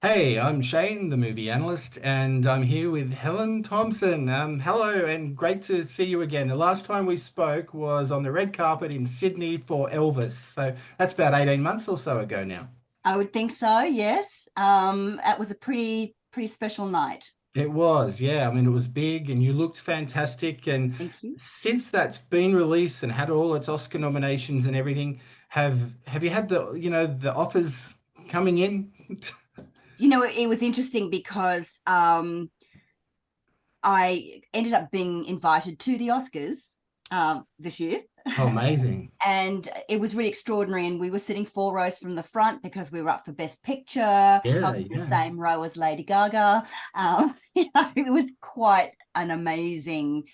Hey, I'm Shane, the movie analyst, and I'm here with Helen Thomson. Hello, and great to see you again. The last time we spoke was on the red carpet in Sydney for Elvis, so that's about 18 months or so ago now. I would think so, yes. That was a pretty special night. It was, yeah. I mean, it was big, and you looked fantastic. And Thank you. since that's been released and had all its Oscar nominations and everything, have you had the offers coming in? It was interesting because I ended up being invited to the Oscars this year. Oh, amazing. And it was really extraordinary. And we were sitting 4 rows from the front because we were up for Best Picture. I Yeah, was in the yeah. same row as Lady Gaga. It was quite an amazing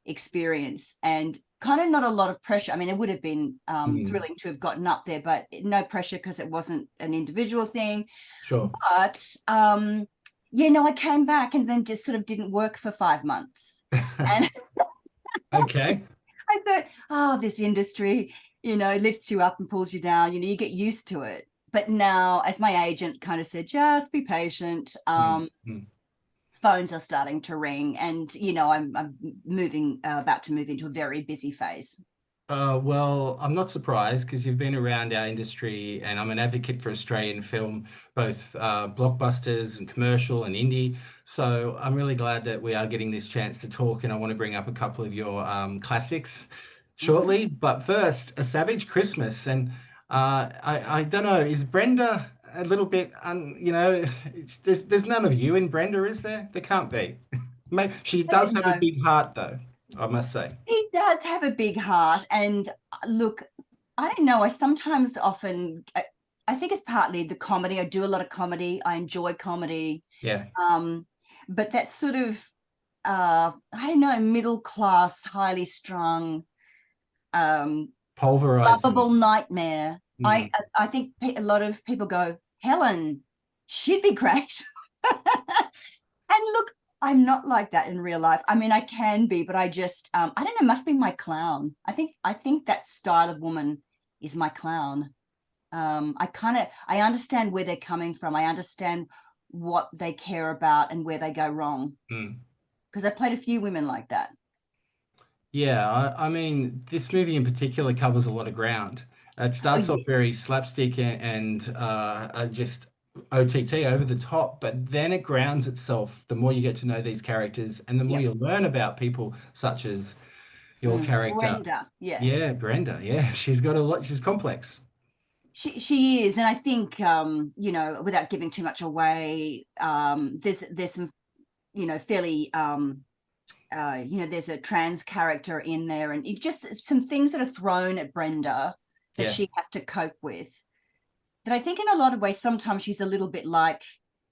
experience and kind of not a lot of pressure. I mean, it would have been Mm, thrilling to have gotten up there, but no pressure because it wasn't an individual thing. sure. But yeah, no, I came back and then just sort of didn't work for 5 months. And Okay. I thought, oh, this industry, lifts you up and pulls you down. You get used to it. But now, as my agent kind of said, just be patient. Mm, mm. Phones are starting to ring, and I'm moving, about to move into a very busy phase. Well, I'm not surprised because you've been around our industry, and I'm an advocate for Australian film, both blockbusters and commercial and indie. So I'm really glad that we are getting this chance to talk, and I want to bring up a couple of your classics Mhm. shortly. But first, A Savage Christmas, and I don't know, is Brenda a little bit there's none of you in Brenda, is there? There can't be. Maybe she I does don't have a know. big heart, though, I must say. He does have a big heart, and look, I don't know. I sometimes often, I think it's partly the comedy. I do a lot of comedy. I enjoy comedy. Yeah, Um, but that sort of, I don't know, middle class, highly strung, um, lovable pulverizing. nightmare. I Mm. I think a lot of people go, Helen, she'd be great. And look, I'm not like that in real life. I mean, I can be, but I just, I don't know, must be my clown. I think that style of woman is my clown. I understand where they're coming from. I understand what they care about and where they go wrong Mm. because I played a few women like that. Yeah, I mean, this movie in particular covers a lot of ground. It Oh starts off yes, very slapstick and just OTT over the top, but then it grounds itself the more you get to know these characters and the more yep. you learn about people such as your character. Brenda, Yeah, yes. Brenda. Yeah, she's got a lot. She's complex. She is, and I think without giving too much away, there's some fairly there's a trans character in there, and it just some things that are thrown at Brenda that Yeah, she has to cope with. That I think in a lot of ways sometimes she's a little bit like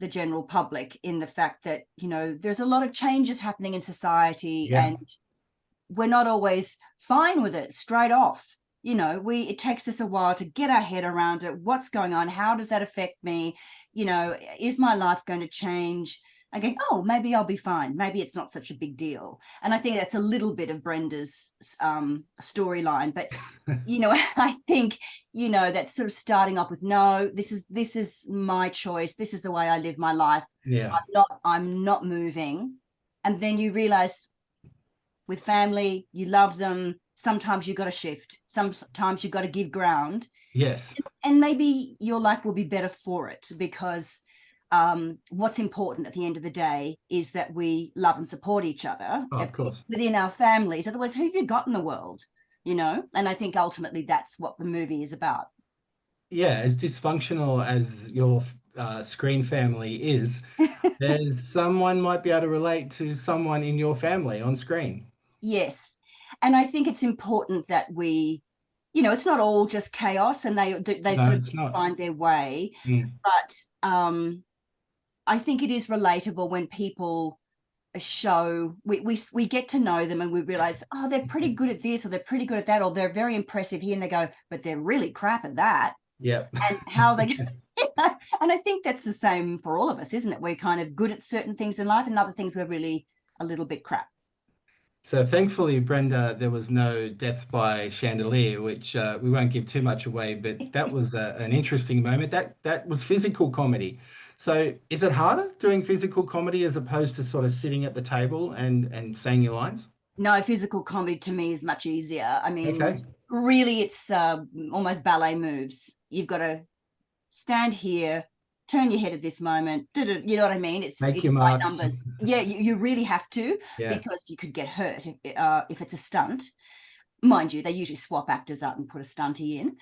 the general public in the fact that there's a lot of changes happening in society, yeah. and we're not always fine with it straight off. We it takes us a while to get our head around it. What's going on? How does that affect me? Is my life going to change? Again, oh, maybe I'll be fine. Maybe it's not such a big deal. And I think that's a little bit of Brenda's storyline. But I think that's sort of starting off with, no, this is my choice. This is the way I live my life. Yeah. I'm not moving. And then you realize with family, you love them. Sometimes you've got to shift. Sometimes you've got to give ground. Yes. And maybe your life will be better for it because what's important at the end of the day is that we love and support each other Oh, of course. within our families. Otherwise, who have you got in the world? And I think ultimately that's what the movie is about. Yeah, as dysfunctional as your screen family is, there's someone might be able to relate to someone in your family on screen. Yes. And I think it's important that it's not all just chaos, and they No, sort of it's not. find their way. Mm. But I think it is relatable when people show we get to know them and we realize, oh, they're pretty good at this or they're pretty good at that, or they're very impressive here, and they go, but they're really crap at that. Yep. And how they and I think that's the same for all of us, isn't it? We're kind of good at certain things in life and other things we're really a little bit crap. So thankfully, Brenda, there was no death by chandelier, which we won't give too much away, but that was an interesting moment. That was physical comedy. So is it harder doing physical comedy as opposed to sort of sitting at the table and saying your lines? No, physical comedy to me is much easier. I mean, Okay. really, it's almost ballet moves. You've got to stand here, turn your head at this moment. You know what I mean? It's Make your right marks. numbers. Yeah, you really have to, Yeah. because you could get hurt if it's a stunt. Mind you, they usually swap actors up and put a stunty in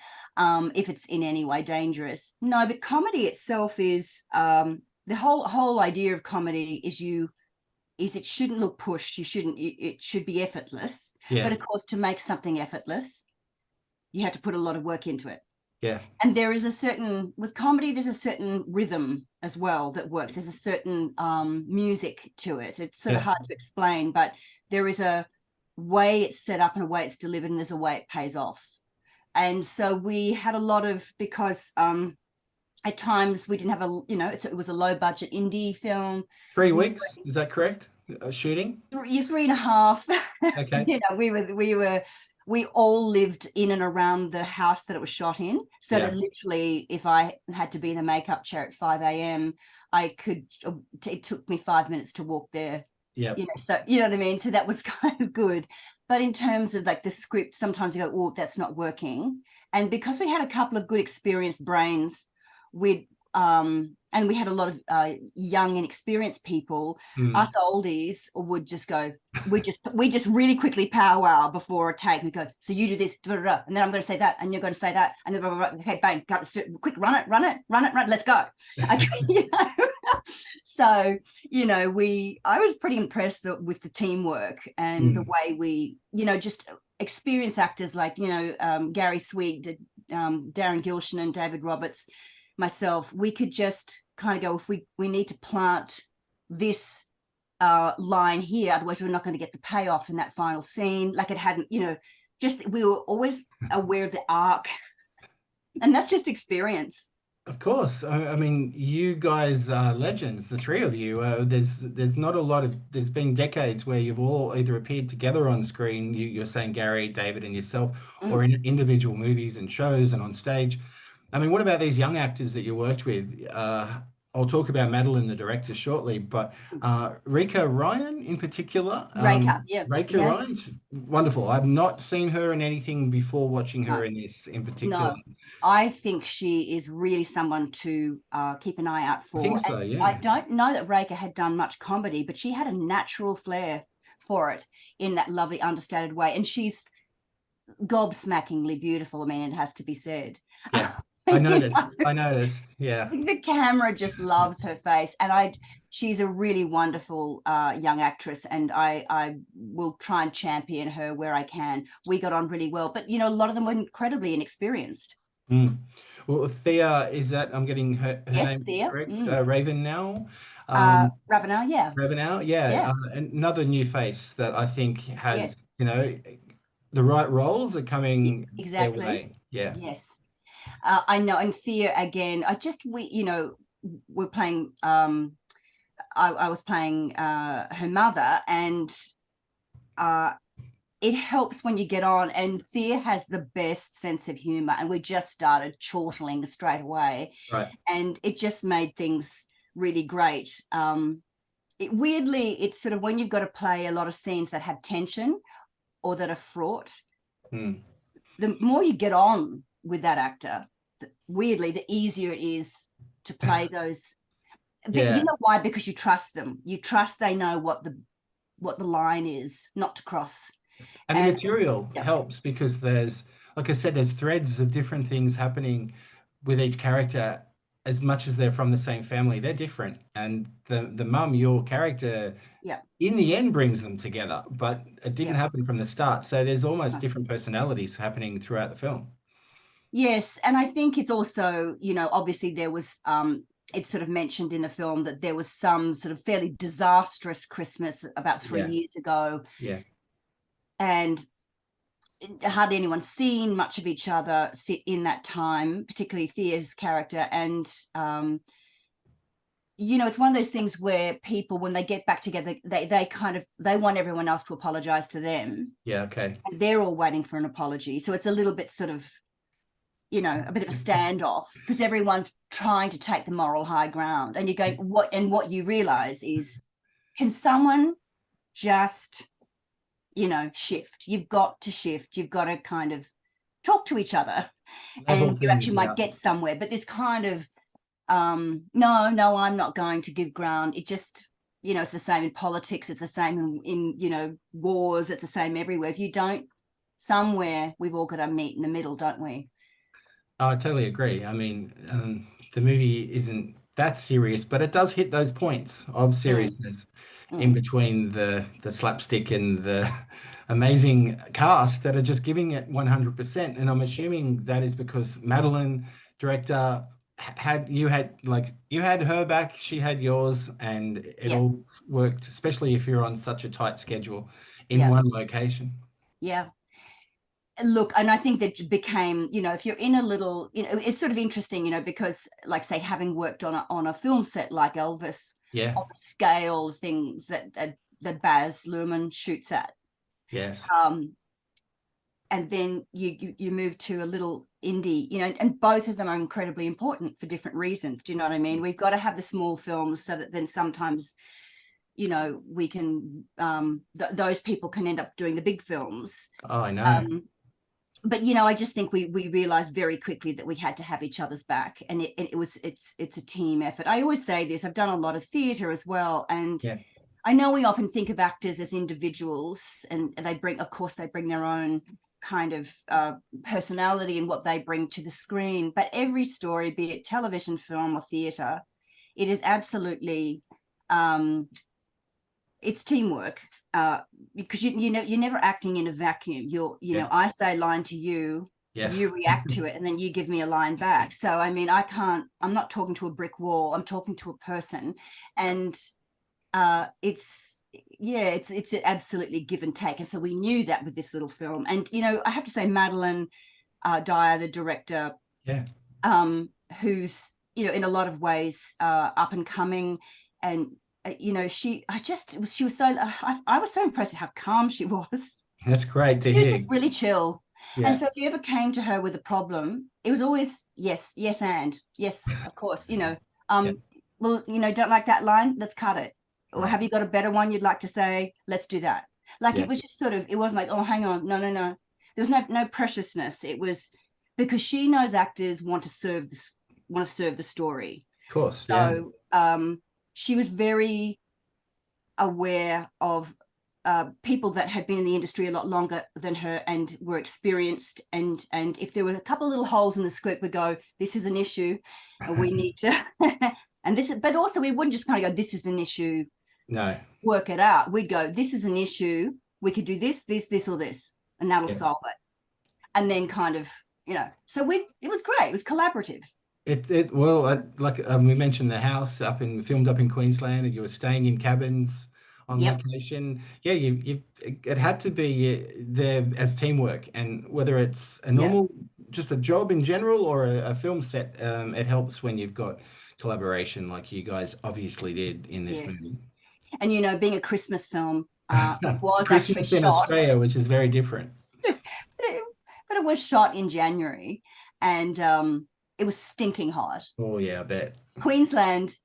if it's in any way dangerous. No, but comedy itself is the whole idea of comedy is it shouldn't look pushed. It should be effortless. But Yeah. of course, to make something effortless, you have to put a lot of work into it. Yeah. And there is with comedy, there's a certain rhythm as well that works. There's a certain music to it. It's sort of Yeah. hard to explain, but there is a way it's set up and a way it's delivered, and there's a way it pays off. And so we had a lot of, because at times we didn't have it was a low budget indie film. 3 weeks, is that correct? Shooting? 3.5. Okay. We all lived in and around the house that it was shot in, so Yeah. that literally if I had to be in a makeup chair at 5 a.m. it took me 5 minutes to walk there. Yeah. So you know what I mean, so that was kind of good. But in terms of like the script, sometimes you go, oh, that's not working. And because we had a couple of good experienced brains, and we had a lot of young and experienced people. Us oldies would just go, we just really quickly powwow before a take. We go, so you do this, and then I'm going to say that, and you're going to say that, and then blah, blah, blah. Okay, bang, quick, run it, let's go. Okay, So I was pretty impressed with the teamwork and the way we, just experienced actors like Gary Sweet, Darren Gilshan, and David Roberts, myself. We could just kind of go, if we need to plant this line here, otherwise we're not going to get the payoff in that final scene. Like it hadn't, just we were always aware of the arc, and that's just experience. Of course. I mean, you guys are legends, the three of you. There's not a lot of, there's been decades where you've all either appeared together on screen, you're saying Gary, David, and yourself, or in individual movies and shows and on stage. I mean, what about these young actors that you worked with? I'll talk about Madeline, the director, shortly, but Rekha Ryan in particular. Rekha, yeah. Rekha Yes. Ryan, wonderful. I've not seen her in anything before watching her in this in particular. No, I think she is really someone to keep an eye out for. I think so, yeah. I don't know that Rekha had done much comedy, but she had a natural flair for it in that lovely understated way. And she's gobsmackingly beautiful. I mean, it has to be said. Yeah. I noticed. Yeah. The camera just loves her face, and she's a really wonderful young actress, and I will try and champion her where I can. We got on really well, but a lot of them were incredibly inexperienced. Well, Thea, is that, I'm getting her yes, name Thea. correct? Raveneau. Raveneau, yeah. Raveneau, yeah. Another new face that I think has, the right roles are coming exactly their way. Yeah. Yes. I know. And Thea, again, we're playing, I was playing her mother, and it helps when you get on, and Thea has the best sense of humor, and we just started chortling straight away. Right. And it just made things really great. It's sort of when you've got to play a lot of scenes that have tension or that are fraught, the more you get on with that actor, weirdly, the easier it is to play those. But you know why? Because you trust them. You trust they know what the line is, not to cross. And the material helps, because there's, like I said, there's threads of different things happening with each character. As much as they're from the same family, they're different. And the mum, your character, in the end brings them together, but it didn't happen from the start. So there's almost different personalities happening throughout the film. Yes, and I think it's also, obviously there was, it's sort of mentioned in the film that there was some sort of fairly disastrous Christmas about 3 years ago. Yeah. And hardly anyone seen much of each other in that time, particularly Thea's character. And, it's one of those things where people, when they get back together, they want everyone else to apologize to them. Yeah, okay. And they're all waiting for an apology. So it's a little bit sort of you know, a bit of a standoff because everyone's trying to take the moral high ground. And you're going, what you realize is, can someone just, you know, shift? You've got to shift. You've got to kind of talk to each other, Level and you things actually might out. get somewhere. But this kind of, no, I'm not going to give ground. It just, you know, it's the same in politics. It's the same in you know, wars. It's the same everywhere. If you don't, somewhere we've all got to meet in the middle, don't we? Oh, I totally agree. I mean, the movie isn't that serious, but it does hit those points of Mm, seriousness in mm. between the slapstick and the amazing cast that are just giving it 100%. And I'm assuming that is because Madeline, director, you had her back, she had yours, and it Yeah, all worked, especially if you're on such a tight schedule in yeah, one location. yeah. Look, and I think that became, you know, if you're in a little, you know, it's sort of interesting, you know, because like say having worked on a film set like Elvis, Yeah. on the scale of things that Baz Luhrmann shoots at, Yes. um, and then you move to a little indie, you know, and both of them are incredibly important for different reasons. Do you know what I mean? We've got to have the small films so that then sometimes, you know, we can those people can end up doing the big films. Oh, I know. But you know, I just think we realized very quickly that we had to have each other's back, and it's a team effort. I always say this. I've done a lot of theatre as well, and Yeah. I know we often think of actors as individuals, and they bring, of course, they bring their own kind of personality and what they bring to the screen. But every story, be it television, film, or theatre, it is absolutely um, it's teamwork, because you know, you're never acting in a vacuum. You're, you Yeah. know, I say a line to you, Yeah. you react to it, and then you give me a line back. So I mean, I'm not talking to a brick wall, I'm talking to a person. And it's, yeah, it's absolutely give and take. And so we knew that with this little film. And you know, I have to say, Madeline Dyer, the director, Yeah. who's, you know, in a lot of ways up and coming. And you know, she was so, I was so impressed at how calm she was. That's great to She was hear. just really chill. And Yeah. so if you ever came to her with a problem, it was always yes, yes, and yes, of course, you know, Yeah. well, you know, don't like that line, let's cut it. Or have you got a better one you'd like to say? Let's do that. Like, Yeah. it was just sort of, it wasn't like, oh, hang on, no. There was no preciousness. It was because she knows actors want to serve the story. Of course. Yeah. So she was very aware of people that had been in the industry a lot longer than her and were experienced, and if there were a couple of little holes in the script, would go, this is an issue and we need to and this, but also we wouldn't just kind of go, this is an issue, No. work it out. We'd go, this is an issue, we could do this or this, and that'll Yeah. solve it. And then kind of, you know, so we, it was great, it was collaborative. Well, like we mentioned the house filmed up in Queensland, and you were staying in cabins on Yep. location. Yeah, it had to be there as teamwork, and whether it's a Yeah. normal, just a job in general or a film set, it helps when you've got collaboration like you guys obviously did in this Yes. movie. And you know, being a Christmas film, it was actually Christmas in shot Australia, which is very different. but it was shot in January, and it was stinking hot. Oh yeah, I bet. Queensland,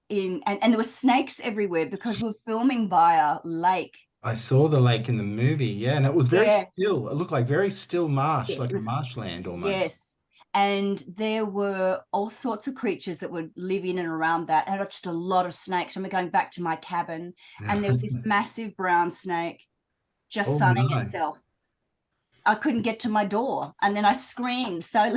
and there were snakes everywhere because we were filming by a lake. I saw the lake in the movie, yeah, and it was very Yeah, still. It looked like very still marsh, it like a was, marshland almost. yes. And there were all sorts of creatures that would live in and around that. And just a lot of snakes. I remember going back to my cabin, and there was this massive brown snake just Oh sunning my. itself. I couldn't get to my door. And then I screamed so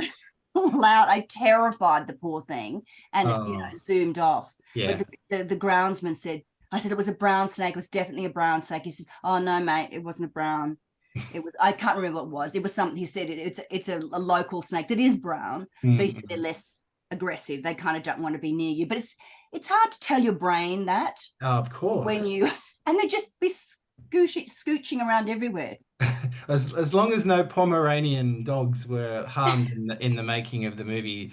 loud, I terrified the poor thing, and it, you know, Oh, zoomed off. But yeah. the groundsman said, I said, it was a brown snake. It was definitely a brown snake. He said, oh, no, mate, it wasn't a brown. It was, I can't remember what it was. It was something, he said, it's a local snake that is brown, but he said they're Mm. less aggressive. They kind of don't want to be near you. But it's hard to tell your brain that Oh, of when course. you, and they just be scooching around everywhere. As long as no Pomeranian dogs were harmed in the making of the movie,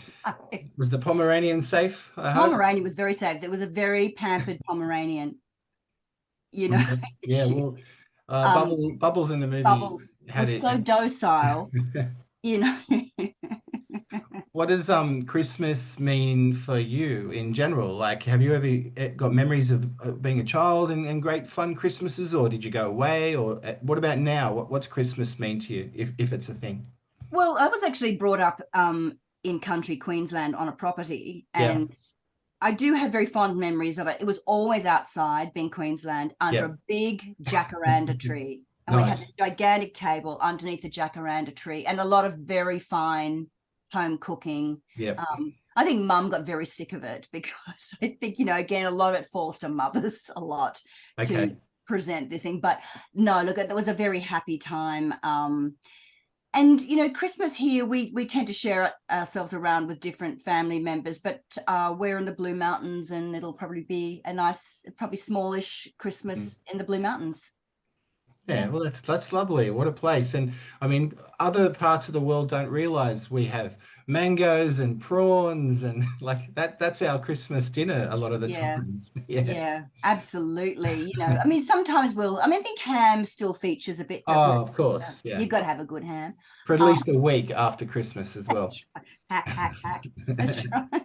was the Pomeranian safe, I hope? Pomeranian was very safe. There was a very pampered Pomeranian, you know. Yeah, well, um, Bubbles in the movie Bubbles had was it. so docile, you know. What does Christmas mean for you in general? Like, have you ever got memories of being a child and great fun Christmases, or did you go away? Or what about now? What's Christmas mean to you, if it's a thing? Well, I was actually brought up in country Queensland on a property, Yeah, and I do have very fond memories of it. It was always outside, being Queensland, under yeah. a big jacaranda tree. And we had this Nice. gigantic table underneath the jacaranda tree and a lot of very fine home cooking. Yep. I think mum got very sick of it because I think, again, a lot of it falls to mothers a lot to Okay. present this thing. But no, look, it was a very happy time. And Christmas here, we tend to share ourselves around with different family members, but we're in the Blue Mountains, and it'll probably be a nice, probably smallish Mm. Christmas in the Blue Mountains. Yeah, Yeah. well, that's lovely. What a place. And I mean, other parts of the world don't realize we have mangoes and prawns and like that's our Christmas dinner a lot of the Yeah. times. Yeah. Yeah, absolutely. I mean, sometimes I think ham still features a bit, doesn't Oh, it? of course. Yeah. You've got to have a good ham. For at Um, least a week after Christmas as well. that's right. Hack, hack, hack. That's right.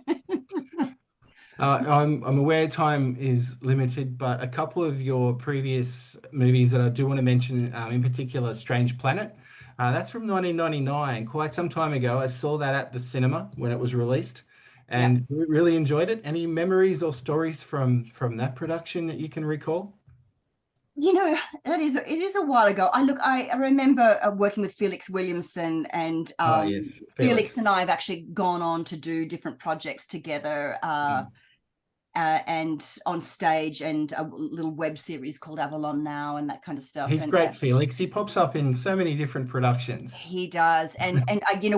I'm aware time is limited, but a couple of your previous movies that I do want to mention, in particular, Strange Planet. That's from 1999, quite some time ago. I saw that at the cinema when it was released, Yeah. and really enjoyed it. Any memories or stories from that production that you can recall? You know, it is a while ago. I remember working with Felix Williamson, and Oh, yes, Felix Felix. and I have actually gone on to do different projects together, Mm. and on stage, and a little web series called Avalon Now, and that kind of stuff. He's And great, Felix. He pops up in so many different productions. he does, and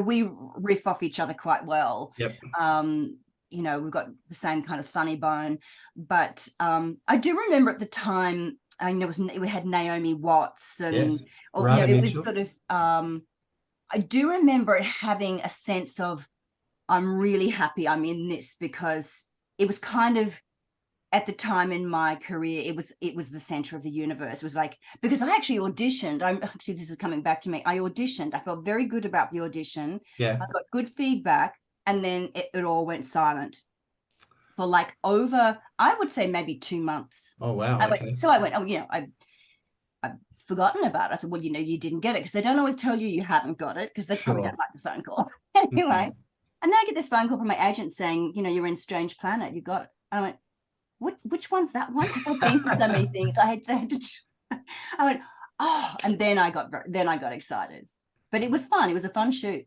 we riff off each other quite well. Yep. We've got the same kind of funny bone, but I do remember at the time. I know we had Naomi Watts, and Yes. it was Raveneau. sort of. I do remember it having a sense of, I'm really happy I'm in this, because it was kind of, at the time in my career, it was the center of the universe. It was like, because I actually auditioned. I'm actually, this is coming back to me. I auditioned. I felt very good about the audition. Yeah. I got good feedback, and then it all went silent for like over, I would say, maybe 2 months. Oh, wow. Okay. I went, oh, I've forgotten about it. I thought, well, you didn't get it, because they don't always tell you haven't got it, because they probably Sure. don't like the phone call. Anyway, Mhm. and then I get this phone call from my agent saying, you're in Strange Planet. You got it. And I went, which one's that one? Because I've been to so many things. I had to. I went, oh, and then I got excited. But it was fun. It was a fun shoot.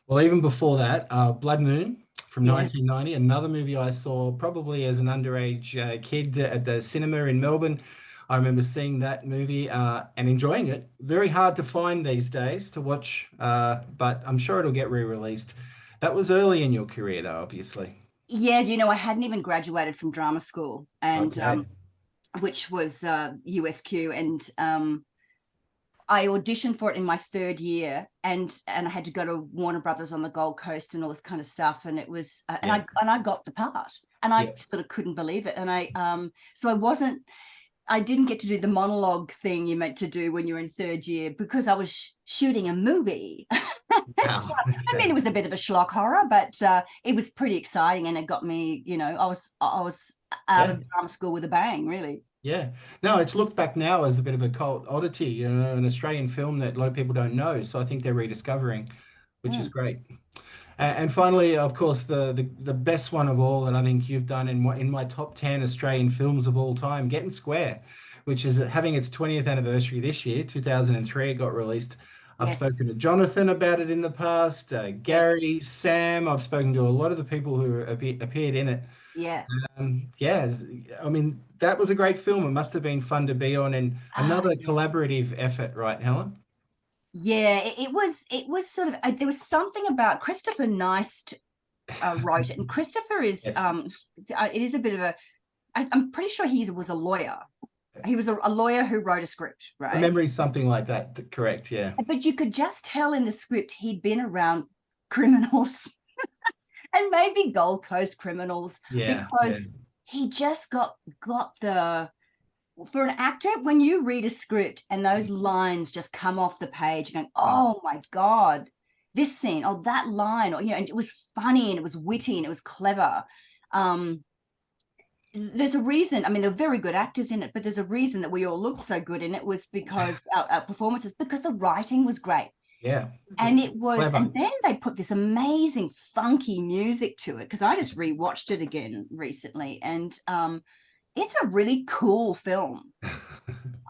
Well, even before that, Blood Moon from Yes. 1990, another movie I saw probably as an underage kid at the cinema in Melbourne. I remember seeing that movie and enjoying it. Very hard to find these days to watch, but I'm sure it'll get re-released. That was early in your career, though, obviously. Yeah, I hadn't even graduated from drama school, and Okay. which was USQ, and I auditioned for it in my third year, and I had to go to Warner Brothers on the Gold Coast and all this kind of stuff, and it was Yeah. and I got the part, and I Yeah. sort of couldn't believe it, and I didn't get to do the monologue thing you meant to do when you're in third year, because I was shooting a movie. Wow. I mean, Okay. it was a bit of a schlock horror, but it was pretty exciting, and it got me. I was out Yeah. of drama school with a bang, really. Yeah. No, it's looked back now as a bit of a cult oddity, an Australian film that a lot of people don't know. So I think they're rediscovering, which is Mm. great. And finally, of course, the best one of all that I think you've done in my top 10 Australian films of all time, Getting Square, which is having its 20th anniversary this year, 2003. It got released. I've Yes, spoken to Jonathan about it in the past, yes, Gary, Sam. I've spoken to a lot of the people who appeared in it. yeah. Yeah, I mean, that was a great film. It must have been fun to be on, and another Yeah. collaborative effort, right, Helen? Yeah, it was sort of, there was something about Christopher Neist wrote it, and Christopher is Yes. it is a bit of I'm pretty sure he was a lawyer. He was a lawyer who wrote a script, From right? memory, something like that. Correct. Yeah. But you could just tell in the script he'd been around criminals, and maybe Gold Coast criminals, Yeah. Yeah. because he just got the, for an actor, when you read a script and those lines just come off the page, going, Mm. oh my God, this scene, oh, that line, or, and it was funny and it was witty and it was clever. There's a reason. I mean, they're very good actors in it, but there's a reason that we all looked so good in it, was because our performances, because the writing was great. Yeah. And it was, Clever. and then they put this amazing funky music to it, because I just rewatched it again recently, and it's a really cool film.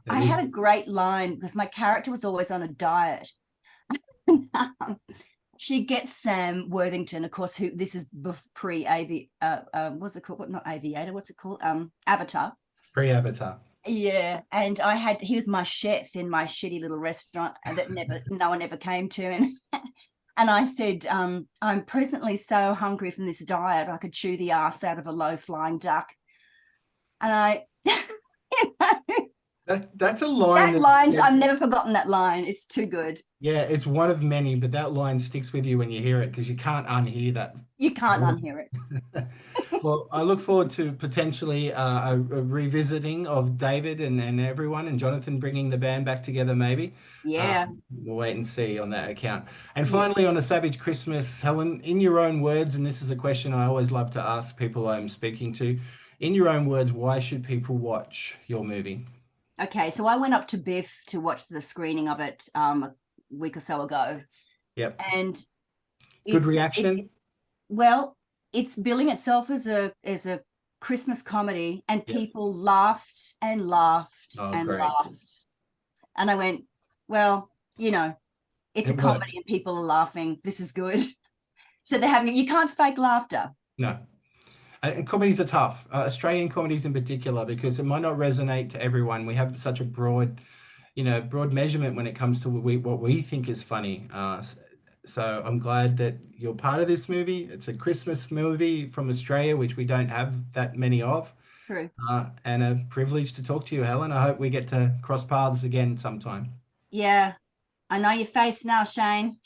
I had a great line because my character was always on a diet. She gets Sam Worthington, of course, who, this is pre-avi, what's it called? Not aviator, what's it called? Avatar. Pre-Avatar. Yeah, and he was my chef in my shitty little restaurant that no one ever came to, and I said, I'm presently so hungry from this diet I could chew the ass out of a low-flying duck. And I, that's a line. That line's, I've never forgotten that line. It's too good. Yeah, it's one of many, but that line sticks with you when you hear it, because you can't unhear that. You can't unhear it. Well, I look forward to potentially a revisiting of David and everyone, and Jonathan bringing the band back together, maybe. Yeah. We'll wait and see on that account. And finally, on A Savage Christmas, Helen, in your own words, and this is a question I always love to ask people I'm speaking to, in your own words, why should people watch your movie? Okay, so I went up to Biff to watch the screening of it a week or so ago. Yep. And good reaction. It's billing itself as a Christmas comedy, and people laughed and laughed and laughed. And I went, well, it's a comedy and people are laughing. This is good. So you can't fake laughter. No. And comedies are tough, Australian comedies in particular, because it might not resonate to everyone. We have such a broad measurement when it comes to what we think is funny. So I'm glad that you're part of this movie. It's a Christmas movie from Australia, which we don't have that many of. True. And a privilege to talk to you, Helen. I hope we get to cross paths again sometime. Yeah. I know your face now, Shane.